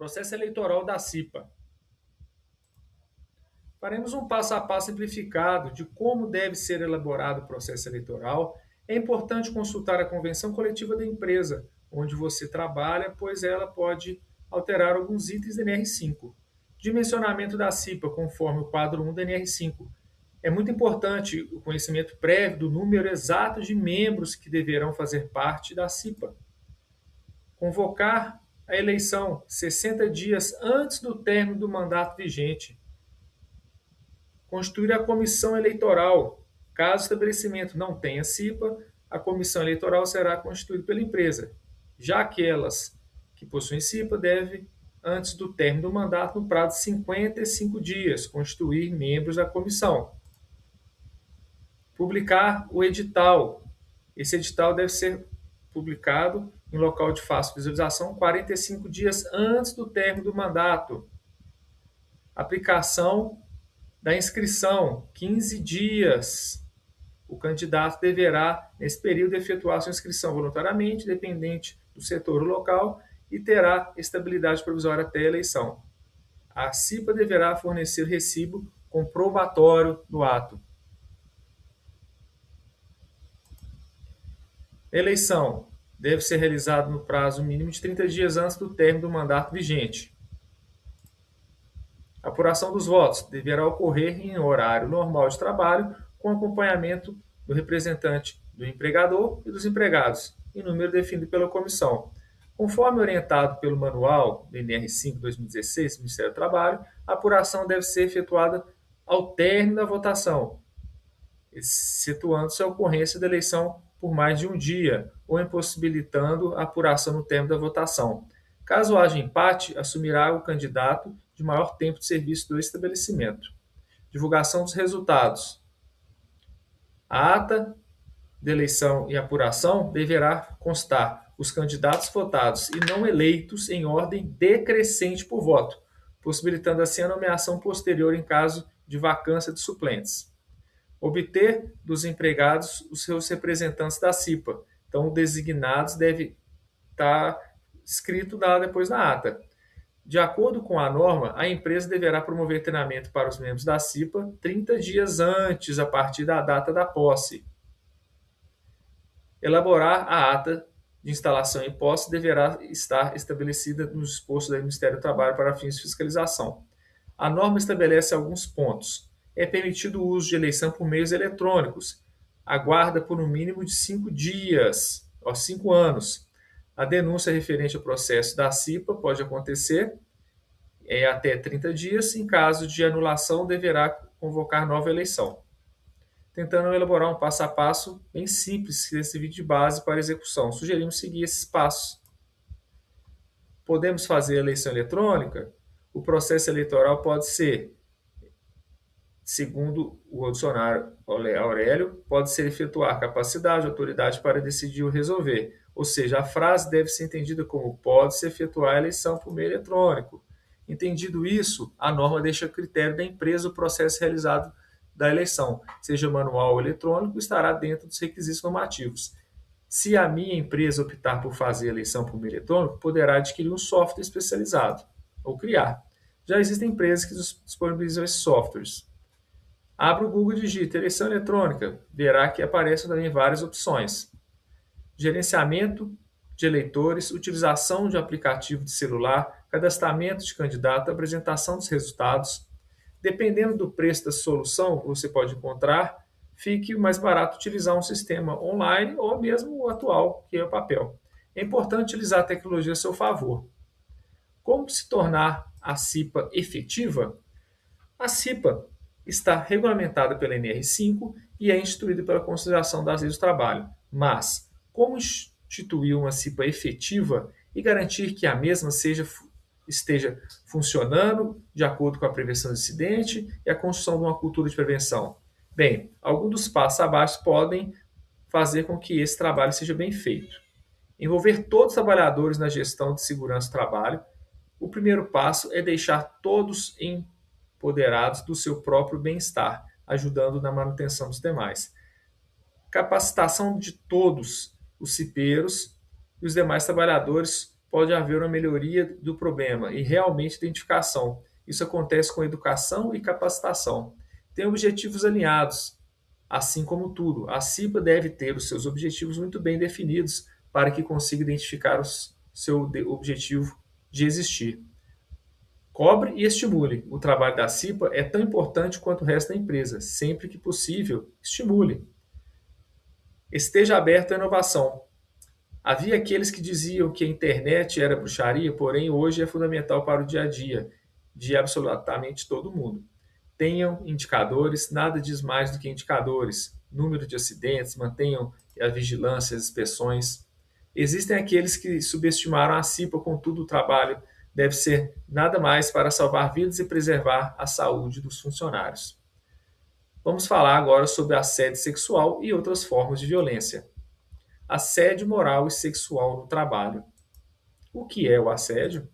Processo eleitoral da CIPA. Faremos um passo a passo simplificado de como deve ser elaborado o processo eleitoral. É importante consultar a convenção coletiva da empresa onde você trabalha, pois ela pode alterar alguns itens da NR5. Dimensionamento da CIPA, conforme o quadro 1 da NR5. É muito importante o conhecimento prévio do número exato de membros que deverão fazer parte da CIPA. Convocar a eleição 60 dias antes do término do mandato vigente. Constituir a comissão eleitoral. Caso o estabelecimento não tenha CIPA, a comissão eleitoral será constituída pela empresa. Já aquelas que possuem CIPA devem, antes do término do mandato, no prazo de 55 dias, constituir membros da comissão. Publicar o edital. Esse edital deve ser publicado em local de fácil visualização 45 dias antes do término do mandato. Aplicação da inscrição, 15 dias. O candidato deverá, nesse período, efetuar sua inscrição voluntariamente, dependente do setor local, e terá estabilidade provisória até a eleição. A CIPA deverá fornecer recibo comprobatório do ato. Eleição deve ser realizada no prazo mínimo de 30 dias antes do término do mandato vigente. A apuração dos votos deverá ocorrer em horário normal de trabalho, com acompanhamento do representante do empregador e dos empregados, em número definido pela comissão. Conforme orientado pelo Manual do NR5/2016 do Ministério do Trabalho, a apuração deve ser efetuada ao término da votação, excetuando-se a ocorrência da eleição por mais de um dia, ou impossibilitando a apuração no término da votação. Caso haja empate, assumirá o candidato de maior tempo de serviço do estabelecimento. Divulgação dos resultados. A ata de eleição e apuração deverá constar os candidatos votados e não eleitos em ordem decrescente por voto, possibilitando assim a nomeação posterior em caso de vacância de suplentes. Obter dos empregados os seus representantes da CIPA. Então, designados deve estar escrito lá depois na ata. De acordo com a norma, a empresa deverá promover treinamento para os membros da CIPA 30 dias antes, a partir da data da posse. Elaborar a ata de instalação e posse deverá estar estabelecida no disposto do Ministério do Trabalho para fins de fiscalização. A norma estabelece alguns pontos. É permitido o uso de eleição por meios eletrônicos. Aguarda por um mínimo de 5 dias, 5 anos. A denúncia referente ao processo da CIPA pode acontecer até 30 dias. Em caso de anulação, deverá convocar nova eleição. Tentando elaborar um passo a passo bem simples, que servir de base para a execução. Sugerimos seguir esses passos. Podemos fazer eleição eletrônica? O processo eleitoral pode ser, segundo o dicionário Aurélio, pode ser efetuar capacidade, autoridade para decidir ou resolver. Ou seja, a frase deve ser entendida como pode-se efetuar a eleição por meio eletrônico. Entendido isso, a norma deixa a critério da empresa o processo realizado da eleição, seja manual ou eletrônico, estará dentro dos requisitos normativos. Se a minha empresa optar por fazer a eleição por meio eletrônico, poderá adquirir um software especializado ou criar. Já existem empresas que disponibilizam esses softwares. Abra o Google e digite eleição eletrônica, verá que aparecem também várias opções. Gerenciamento de eleitores, utilização de aplicativo de celular, cadastramento de candidato, apresentação dos resultados. Dependendo do preço da solução que você pode encontrar, fique mais barato utilizar um sistema online ou mesmo o atual, que é o papel. É importante utilizar a tecnologia a seu favor. Como se tornar a CIPA efetiva? A CIPA está regulamentada pela NR5 e é instituída pela Consideração das Leis do Trabalho. Mas, como instituir uma CIPA efetiva e garantir que a mesma esteja funcionando de acordo com a prevenção do incidente e a construção de uma cultura de prevenção? Bem, alguns dos passos abaixo podem fazer com que esse trabalho seja bem feito. Envolver todos os trabalhadores na gestão de segurança do trabalho. O primeiro passo é deixar todos empoderados do seu próprio bem-estar, ajudando na manutenção dos demais. Capacitação de todos os cipeiros e os demais trabalhadores pode haver uma melhoria do problema e realmente identificação. Isso acontece com educação e capacitação. Tem objetivos alinhados, assim como tudo. A CIPA deve ter os seus objetivos muito bem definidos para que consiga identificar o seu objetivo de existir. Cobre e estimule. O trabalho da CIPA é tão importante quanto o resto da empresa. Sempre que possível, estimule. Esteja aberto à inovação. Havia aqueles que diziam que a internet era bruxaria, porém hoje é fundamental para o dia a dia de absolutamente todo mundo. Tenham indicadores, nada diz mais do que indicadores. Número de acidentes, mantenham a vigilância, as inspeções. Existem aqueles que subestimaram a CIPA, contudo, o trabalho deve ser nada mais para salvar vidas e preservar a saúde dos funcionários. Vamos falar agora sobre assédio sexual e outras formas de violência. Assédio moral e sexual no trabalho. O que é o assédio?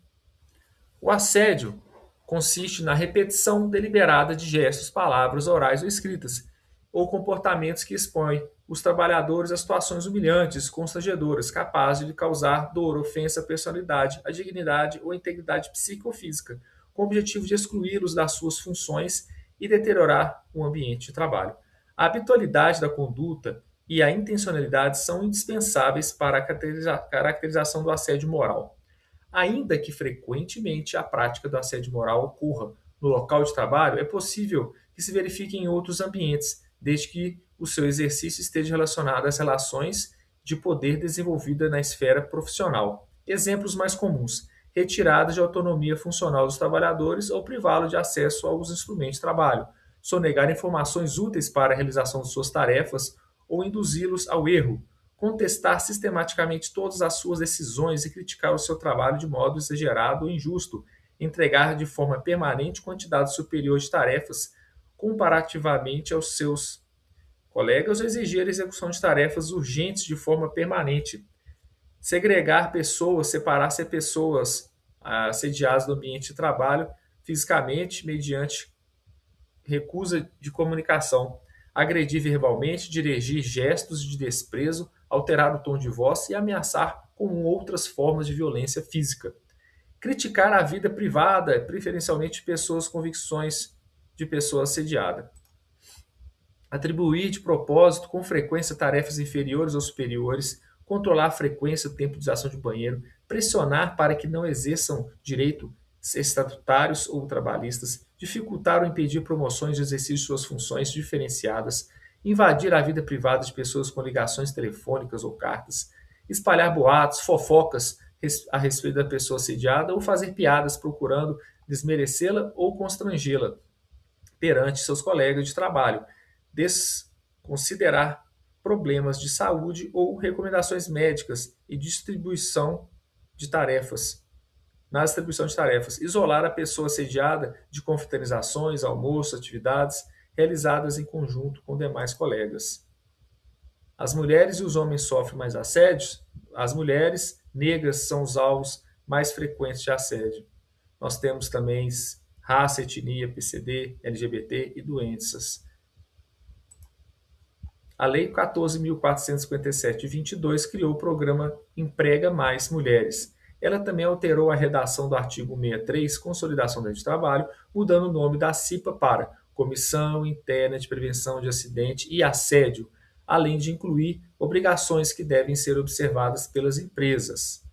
O assédio consiste na repetição deliberada de gestos, palavras orais ou escritas, ou comportamentos que expõem os trabalhadores a situações humilhantes, constrangedoras, capazes de causar dor, ofensa à personalidade, à dignidade ou à integridade psíquica ou física, com o objetivo de excluí-los das suas funções e deteriorar o ambiente de trabalho. A habitualidade da conduta e a intencionalidade são indispensáveis para a caracterização do assédio moral. Ainda que frequentemente a prática do assédio moral ocorra no local de trabalho, é possível que se verifique em outros ambientes, desde que o seu exercício esteja relacionado às relações de poder desenvolvida na esfera profissional. Exemplos mais comuns: retirada de autonomia funcional dos trabalhadores ou privá-lo de acesso aos instrumentos de trabalho, sonegar informações úteis para a realização de suas tarefas ou induzi-los ao erro, contestar sistematicamente todas as suas decisões e criticar o seu trabalho de modo exagerado ou injusto, entregar de forma permanente quantidade superior de tarefas comparativamente aos seus colegas ou exigir a execução de tarefas urgentes de forma permanente, segregar pessoas, separar-se pessoas assediadas do ambiente de trabalho fisicamente mediante recusa de comunicação, agredir verbalmente, dirigir gestos de desprezo, alterar o tom de voz e ameaçar com outras formas de violência física. Criticar a vida privada, preferencialmente de pessoas com convicções de pessoa assediada. Atribuir de propósito, com frequência, tarefas inferiores ou superiores, controlar a frequência, o tempo de ação de banheiro, pressionar para que não exerçam direito estatutários ou trabalhistas, dificultar ou impedir promoções de exercício de suas funções diferenciadas, invadir a vida privada de pessoas com ligações telefônicas ou cartas, espalhar boatos, fofocas a respeito da pessoa assediada ou fazer piadas procurando desmerecê-la ou constrangê-la perante seus colegas de trabalho, desconsiderar problemas de saúde ou recomendações médicas e distribuição de tarefas. Na distribuição de tarefas, isolar a pessoa assediada de confraternizações, almoços, atividades realizadas em conjunto com demais colegas. As mulheres e os homens sofrem mais assédios? As mulheres negras são os alvos mais frequentes de assédio. Nós temos também raça, etnia, PCD, LGBT e doenças. A Lei 14.457 de 22 criou o programa Emprega Mais Mulheres. Ela também alterou a redação do artigo 63, Consolidação do Trabalho, mudando o nome da CIPA para Comissão Interna de Prevenção de Acidente e Assédio, além de incluir obrigações que devem ser observadas pelas empresas.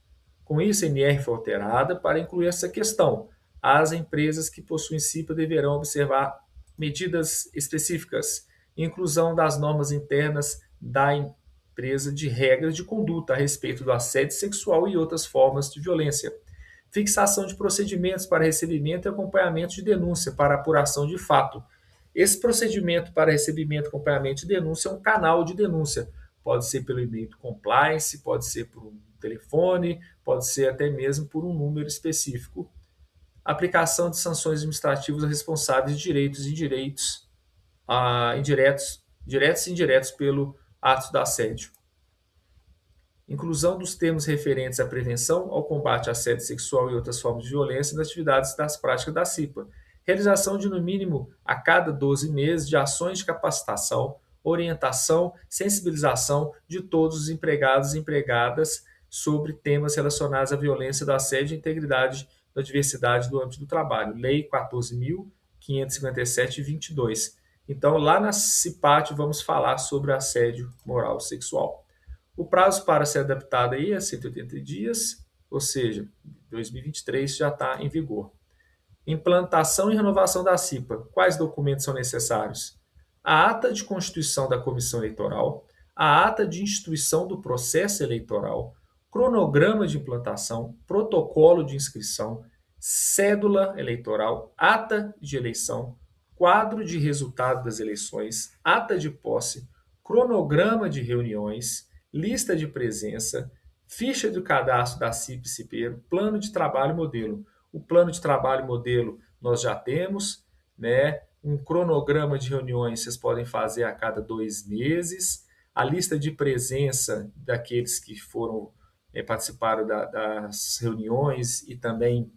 Com isso, a NR foi alterada para incluir essa questão. As empresas que possuem CIPA deverão observar medidas específicas, inclusão das normas internas da empresa de regras de conduta a respeito do assédio sexual e outras formas de violência, fixação de procedimentos para recebimento e acompanhamento de denúncia para apuração de fato. Esse procedimento para recebimento e acompanhamento de denúncia é um canal de denúncia. Pode ser pelo e-mail do compliance, pode ser por um telefone, pode ser até mesmo por um número específico. Aplicação de sanções administrativas a responsáveis de direitos e indiretos, diretos e indiretos pelo ato do assédio. Inclusão dos termos referentes à prevenção, ao combate ao assédio sexual e outras formas de violência nas atividades das práticas da CIPA. Realização de, no mínimo, a cada 12 meses, de ações de capacitação, orientação, sensibilização de todos os empregados e empregadas sobre temas relacionados à violência, do assédio, integridade, da diversidade do âmbito do trabalho. Lei 14.557 de 22. Então, lá na CIPAT, vamos falar sobre assédio moral sexual. O prazo para ser adaptado aí é 180 dias, ou seja, 2023 já está em vigor. Implantação e renovação da CIPA. Quais documentos são necessários? A ata de constituição da comissão eleitoral, a ata de instituição do processo eleitoral, cronograma de implantação, protocolo de inscrição, cédula eleitoral, ata de eleição, quadro de resultado das eleições, ata de posse, cronograma de reuniões, lista de presença, ficha do cadastro da CIP e CIPEiro, plano de trabalho modelo. O plano de trabalho modelo nós já temos, né? Um cronograma de reuniões vocês podem fazer a cada 2 meses. A lista de presença daqueles que foram participaram das reuniões e também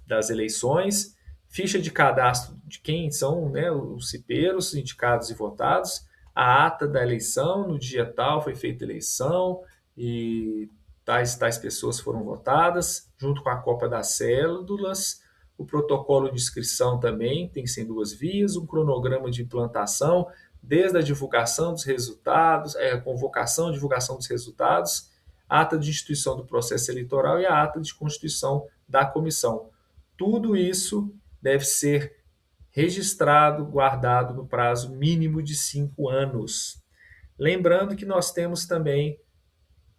das eleições. Ficha de cadastro de quem são, né, os cipeiros, indicados e votados. A ata da eleição, no dia tal foi feita a eleição e tais pessoas foram votadas, junto com a cópia das cédulas. O protocolo de inscrição também tem que ser em 2 vias, um cronograma de implantação, desde a divulgação dos resultados, convocação e divulgação dos resultados, a ata de instituição do processo eleitoral e a ata de constituição da comissão. Tudo isso deve ser registrado, guardado no prazo mínimo de 5 anos. Lembrando que nós temos também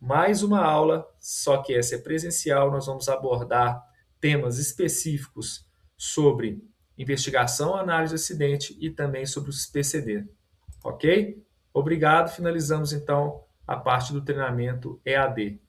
mais uma aula, só que essa é presencial, nós vamos abordar temas específicos sobre investigação, análise de acidente e também sobre os PCD. Ok? Obrigado, finalizamos então a parte do treinamento EAD.